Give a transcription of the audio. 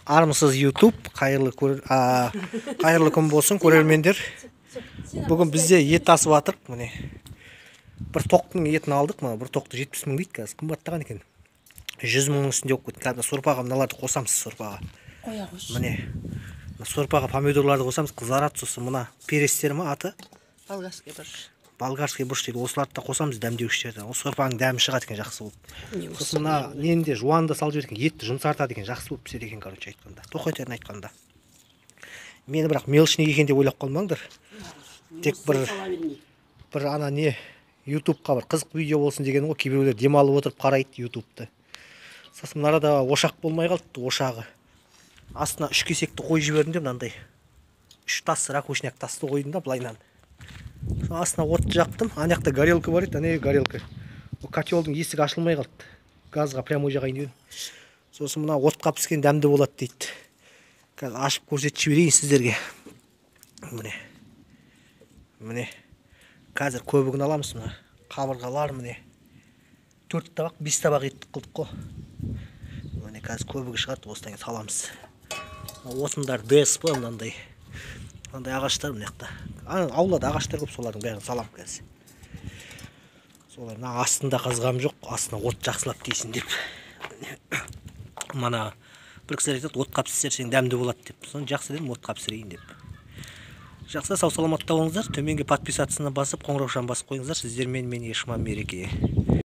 Армысыз YouTube, қайырлы күн болсын көрермендер. Бүгін бізде ет асып жатыр, міне. Бір тоқтың етін алдық, мына бір тоқты 70 мың дейді қазір. Қымбаттаған екен. 100 мыңның үстінде болып кетті. Қазір сорпаға мыналарды қосамыз сорпаға. Қоя қойшы. Міне. Сорпаға помидорларды қосамыз, қызарады, сосын мына перестер ме аты? Болгарский борщ. Болгарский борщ дейді. Осыларды да қосамыз дәмдеуіштерді. Осы сорпаның дәмі шығады екен, жақсы болып. Сосын мына ненде жуанды салып жіберген, етті жұмсартады екен, жақсы болып піседі екен, короче айтқанда. Тоқетерін айтқанда. Мені бірақ мелочный екен деп ойлап қалмаңдар. Тек бір ана не YouTube'қа бір қызық видео болсын деген ғой. Кейбіреулер демалып отырып қарайды YouTube'ты. Сосын мына арада ошақ болмай қалды, ошағы. Астына 3 кесекті қой жібердім де мынандай. 3 тас ракушняк тасты қойдым да былайнан. Астына отты жақтым. Ана жақта горелка бар еді, ана горелка. Котелдің есігі ашылмай қалды. Газға прямо жағайын дедім. Сосын мына отқа піскен дәмді болады дейді. Қазір ашып көрсетіп жіберейін сіздерге. Міне. Қазір көбігін аламыз мына. Қабырғалар міне. 4 табақ, 5 табақ еттік қылдық қой. Міне қазір көбігі шығады, осыдан саламыз. Осындар бес қой мынандай. Мынандай ағаштар мына жақта. Аулада ағаштар көп, солардың бәрін салам қазір. Солар мына астында қазғам жоқ, астына от жақсылап дейсін деп. Мана бір кісілер айтады, отқа пісірсең дәмді болады деп. Соны жақсы дедім, отқа пісірейін деп. Жақсы, сау саламатта болыңыздар. Төменге подписаться басып, қоңыраушаны басып қойыңыздар. Сіздермен мен Ешман Мереке.